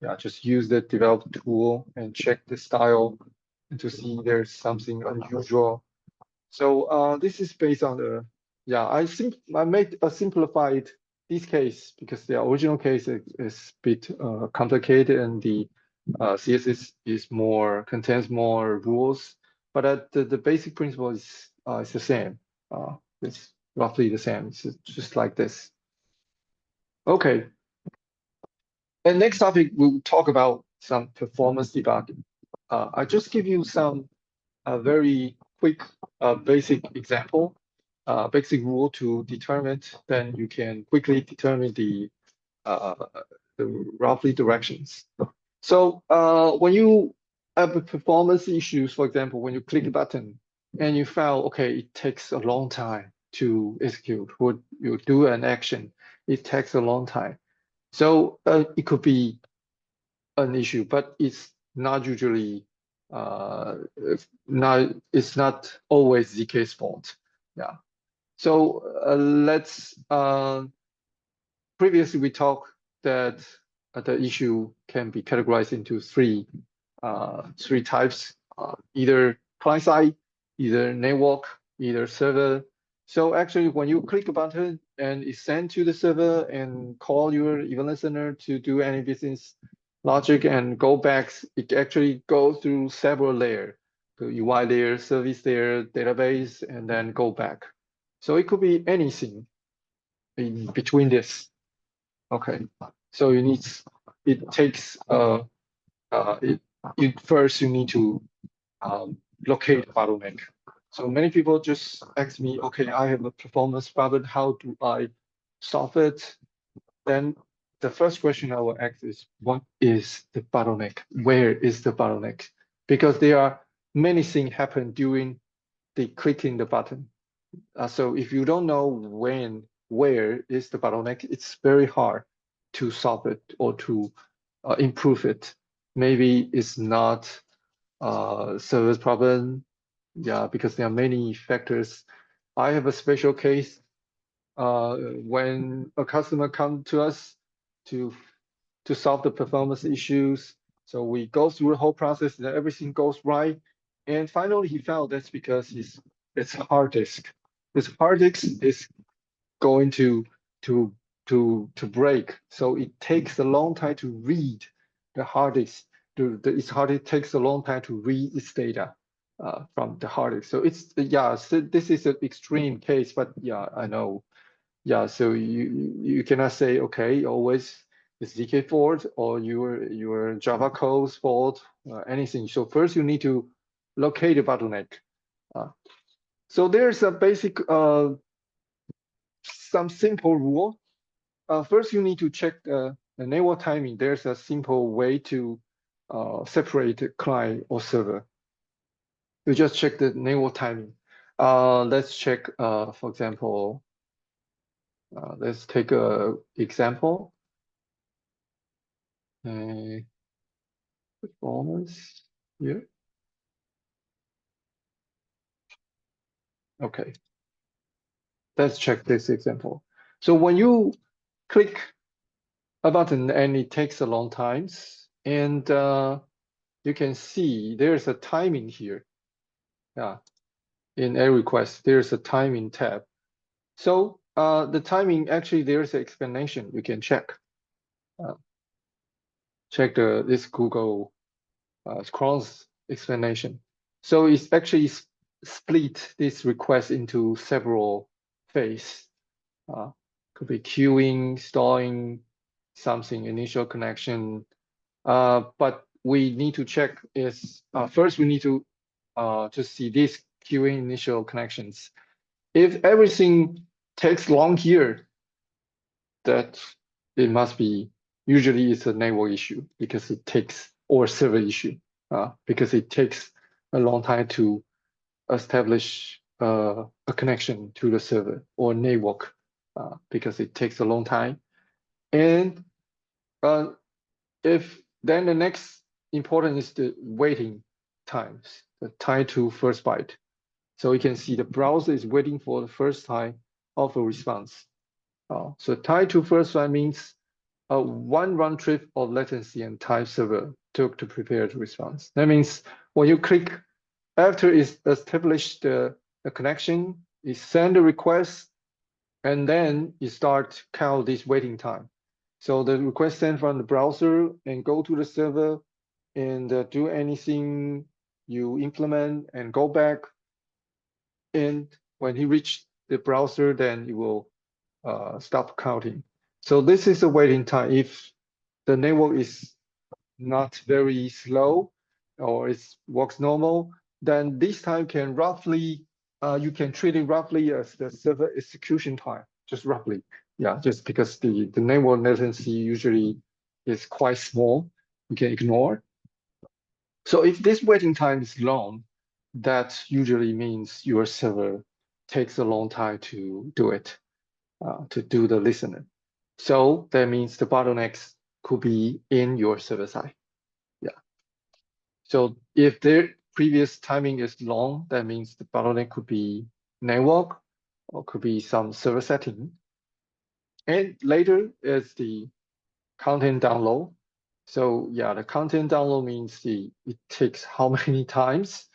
Yeah, just use the develop tool and check the style and to see there's something unusual. So this is based on yeah, I made a simplified this case because the original case is a bit complicated and the CSS is contains more rules, but the basic principle is the same. It's roughly the same. It's just like this. Okay, and next topic we'll talk about some performance debugging. I just give you some a very quick basic example, basic rule to determine, then you can quickly determine uh, the roughly directions. So when you have a performance issues, for example, when you click a button and you found, okay, it takes a long time to execute, or you do an action, it takes a long time. So it could be an issue, but it's not usually it's not always ZK's fault. Yeah. So let's previously we talked that the issue can be categorized into three types, either client side, either network, either server. So actually, when you click a button and it's sent to the server and call your event listener to do any business logic and go back, it actually goes through several layers, the UI layer, service layer, database, and then go back. So it could be anything in between this. Okay, so it takes first you need to locate bottleneck. So many people just ask me, okay, I have a performance problem, how do I solve it? Then the first question I will ask is, what is the bottleneck? Where is the bottleneck? Because there are many things happen during the clicking the button. So if you don't know where is the bottleneck, it's very hard to solve it or to improve it. Maybe it's not service problem. Yeah, because there are many factors. I have a special case when a customer come to us to solve the performance issues. So we go through the whole process and everything goes right. And finally he found that's because it's hard disk. His hard disk is going to break. So it takes a long time to read the hard disk. Its hard disk takes a long time to read its data from the hard disk. So it's yeah. So this is an extreme case, but yeah, I know. Yeah. So you cannot say okay always it's ZK fault or your Java code's fault anything. So first you need to locate the bottleneck. So there's a basic some simple rule. First, you need to check the network timing. There's a simple way to separate client or server. You just check the network timing. Let's check, for example, let's take a example. Performance here. Okay, let's check this example. So when you click a button and it takes a long time, and you can see there's a timing here. Yeah, in a request, there's a timing tab. So the timing, actually, there's an explanation you can check. Check this Google Chrome's explanation. So it's actually split this request into several phases. Could be queuing, stalling, something, initial connection. But we need to check is first we need to just see these queuing initial connections. If everything takes long here, that it must be usually it's a network issue because it takes or server issue because it takes a long time to establish a connection to the server or network because it takes a long time. And if then the next important is the waiting times, the time to first byte. So you can see the browser is waiting for the first time of a response. So time to first byte means one round trip of latency and time server took to prepare the response. That means when you click after it's established the connection, you send a request, and then you start count this waiting time. So the request sent from the browser and go to the server and do anything you implement and go back. And when he reached the browser, then it will stop counting. So this is the waiting time. If the network is not very slow or it works normal, then this time can roughly, you can treat it roughly as the server execution time, just roughly. Yeah, just because the network latency usually is quite small, you can ignore. So if this waiting time is long, that usually means your server takes a long time to do it, to do the listening. So that means the bottlenecks could be in your server side. Yeah. So if their previous timing is long, that means the bottleneck could be network or could be some server setting. And later is the content download. So yeah, the content download means it takes how many times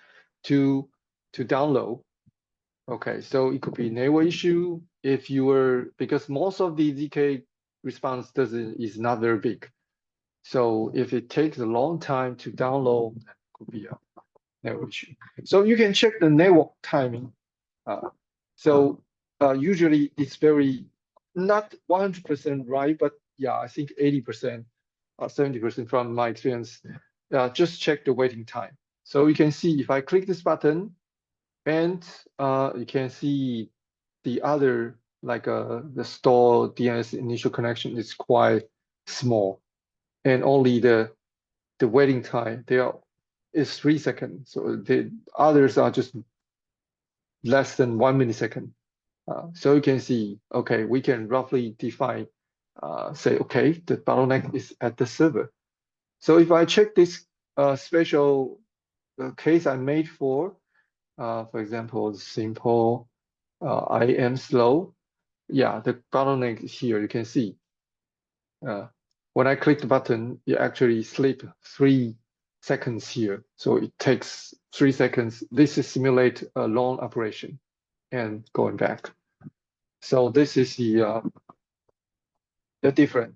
to download. Okay, so it could be network issue if you were, because most of the ZK response is not very big. So if it takes a long time to download, that could be a network issue. So you can check the network timing. So usually it's very not 100% right, but yeah, I think 80% or 70% from my experience. Just check the waiting time. So you can see if I click this button, and you can see the other like the store DNS initial connection is quite small, and only the waiting time there is 3 seconds. So the others are just less than 1 millisecond. So you can see, okay, we can roughly define, say, okay, the bottleneck is at the server. So if I check this special case I made for example, simple, I am slow. Yeah, the bottleneck is here. You can see when I click the button, it actually slip 3 seconds here. So it takes 3 seconds. This is simulate a long operation and going back. So this is the different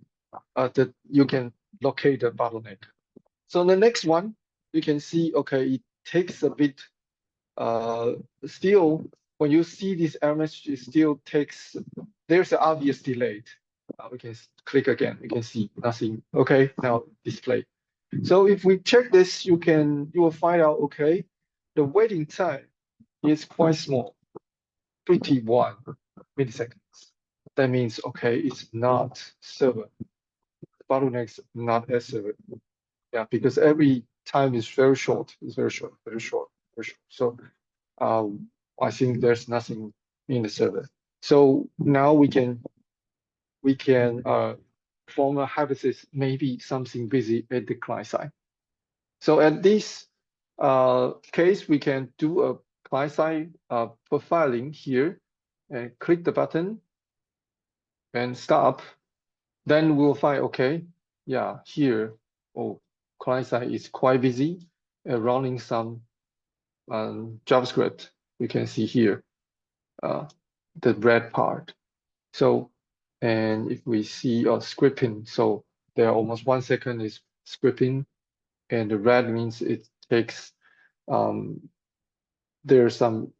that you can locate the bottleneck. So the next one, you can see, okay, it takes a bit, still, when you see this error message, it still takes, there's an obvious delay. We can click again, you can see nothing. Okay, now display. So if we check this, you will find out, okay, the waiting time is quite small, 51 milliseconds. That means, okay, it's not server. The bottleneck's not a server. Yeah, because every time is very short. It's very short, very short. for sure. So I think there's nothing in the server. So now we can form a hypothesis, maybe something busy at the client side. So at this case, we can do a client side profiling here and click the button and stop. Then we'll find, okay, yeah, here, oh, client side is quite busy running some JavaScript. You can see here the red part. So, and if we see scripting, so there almost 1 second is scripting, and the red means it takes there's something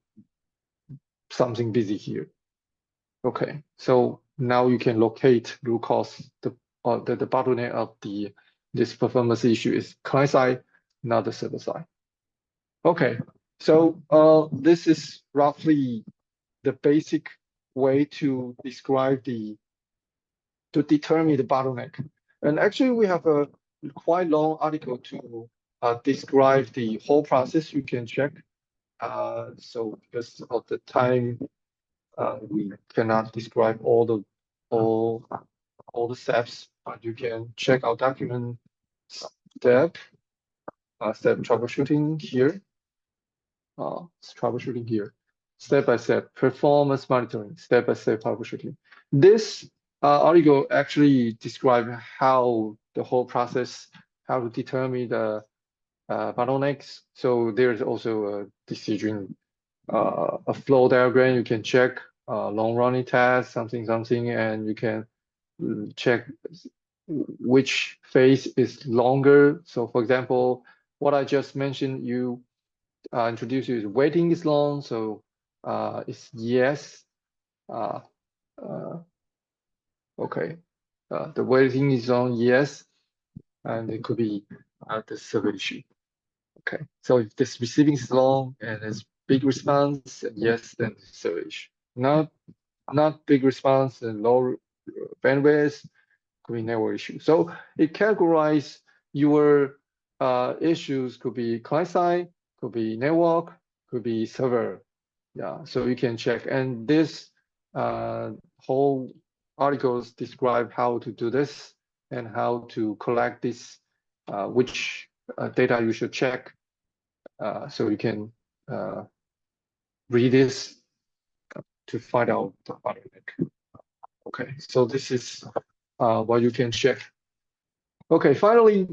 busy here. Okay, so now you can locate root cause. The bottleneck of this performance issue is client side, not the server side. Okay, so this is roughly the basic way to describe to determine the bottleneck. And actually, we have a quite long article to describe the whole process. You can check. So because of the time, we cannot describe all the steps, but you can check our document step troubleshooting here. Troubleshooting here, step by step performance monitoring, step by step troubleshooting. This article actually describes how the whole process, how to determine the bottlenecks. So there's also a decision, a flow diagram. You can check long running tasks, something, and you can check which phase is longer. So for example, what I just mentioned, you introduce you waiting is long, so it's yes. Okay, the waiting is on yes, and it could be the server issue. Okay, so if this receiving is long and it's big response, and yes, then it's server issue. Not big response and low bandwidth, could be network issue. So it categorizes your issues, could be client side, could be network, could be server. Yeah, so you can check. And this whole articles describe how to do this and how to collect this, which data you should check. So you can read this to find out the bottleneck. Okay, so this is what you can check. Okay, finally,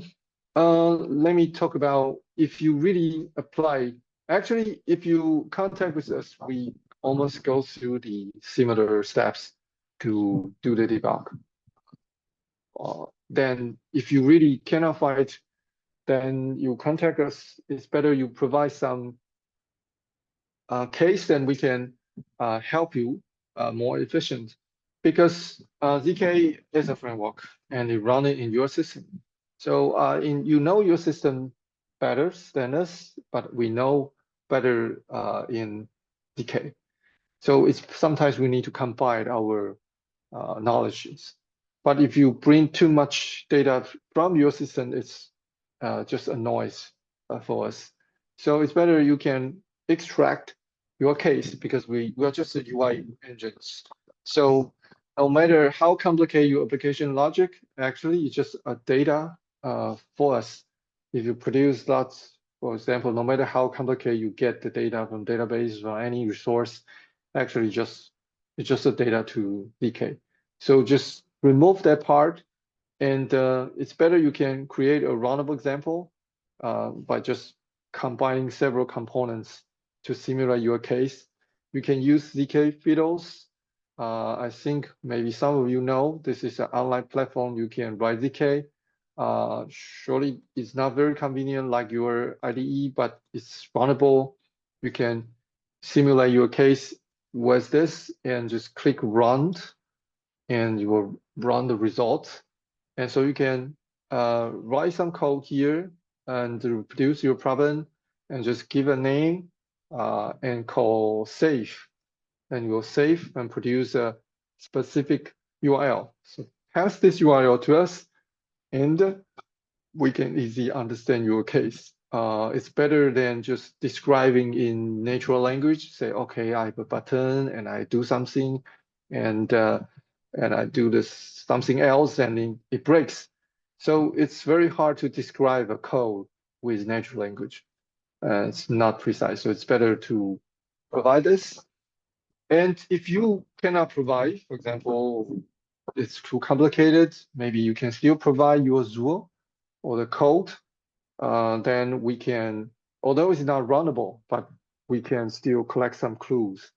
let me talk about if you really apply. Actually, if you contact with us, we almost go through the similar steps to do the debug. Then if you really cannot find it, then you contact us. It's better you provide some case, then we can help you more efficient. Because ZK is a framework and you run it in your system. So you know your system better than us, but we know better in ZK. So it's sometimes we need to combine our knowledges. But if you bring too much data from your system, it's just a noise for us. So it's better you can extract your case because we are just a UI engines. So no matter how complicated your application logic, actually it's just a data for us. If you produce lots, for example, no matter how complicated you get the data from database or any resource, actually it's just a data to ZK. So just remove that part, and it's better you can create a runnable example by just combining several components to simulate your case. You can use ZK Fiddles. I think maybe some of you know this is an online platform. You can write ZK. Surely it's not very convenient like your IDE, but it's runnable. You can simulate your case with this and just click run, and you will run the results. And so you can write some code here and reproduce your problem and just give a name and call save. And you will save and produce a specific URL. So pass this URL to us, and we can easily understand your case. it's better than just describing in natural language. Say, okay, I have a button and I do something, and I do this something else, and it breaks. So it's very hard to describe a code with natural language. It's not precise, so it's better to provide this. And if you cannot provide, for example, it's too complicated, maybe you can still provide your Zool or the code. Then we can, although it's not runnable, but we can still collect some clues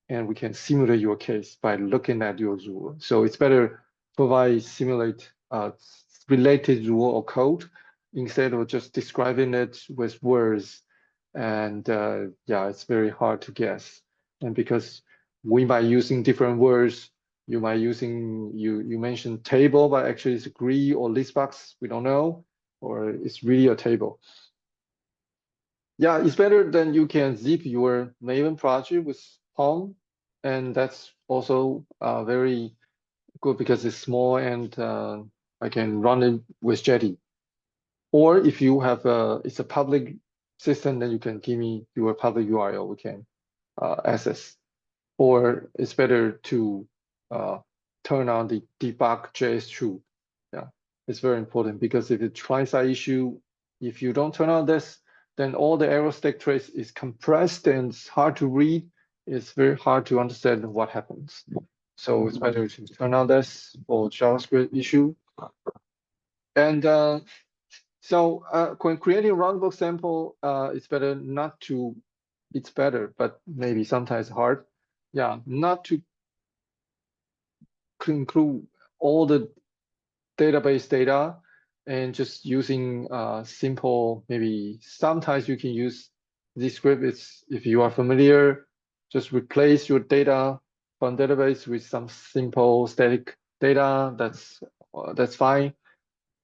and we can simulate your case by looking at your Zool. So it's better provide simulate related Zool or code instead of just describing it with words. And yeah, it's very hard to guess. And because we might using different words, you might using, you mentioned table, but actually it's grid or list box, we don't know, or it's really a table. Yeah, it's better than you can zip your Maven project with Pong, and that's also very good because it's small and I can run it with Jetty. Or if you have it's a public system, then you can give me your public URL, we can access. Or it's better to turn on the debug JS true. Yeah, it's very important because if it's client-side issue, if you don't turn on this, then all the error stack trace is compressed and it's hard to read. It's very hard to understand what happens. So it's better to turn on this for JavaScript issue. And so when creating a roundable sample, it's better not to, it's better, but maybe sometimes hard. Yeah, not to include all the database data and just using simple, maybe sometimes you can use this script. It's, if you are familiar, just replace your data from database with some simple static data. That's fine.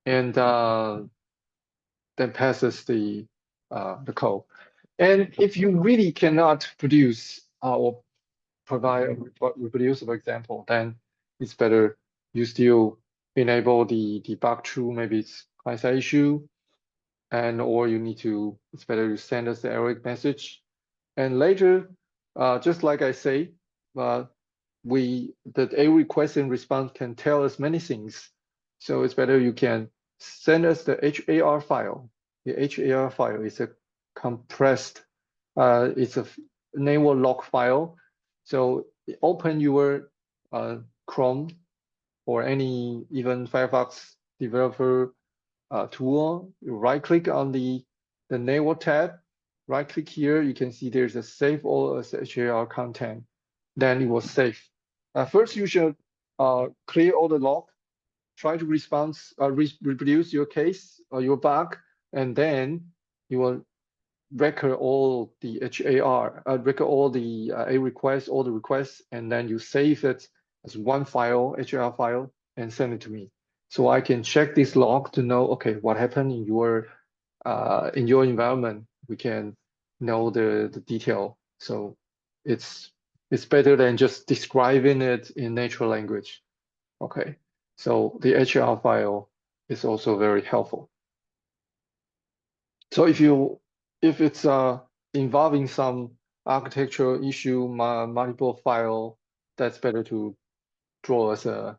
And then passes the code. And if you really cannot produce or provide a reproducible example, then it's better you still enable the debug true, maybe it's client-side issue, and or you need to, it's better to send us the error message. And later, just like I say, the A request and response can tell us many things. So it's better you can send us the HAR file. The HAR file is a compressed, it's a naval log file. So open your Chrome or any even Firefox developer tool, you right click on the naval tab, right click here, you can see there's a save all as HAR content, then it will save. First, you should clear all the log, try to reproduce your case or your bug, and then you will record all the HAR, record all the A requests, all the requests, and then you save it as one file, HAR file, and send it to me. So I can check this log to know, okay, what happened in your environment. We can know the detail. So it's better than just describing it in natural language. Okay, so the HAR file is also very helpful. So if it's involving some architectural issue, multiple file, that's better to draw as a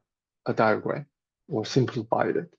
diagram or simplify it.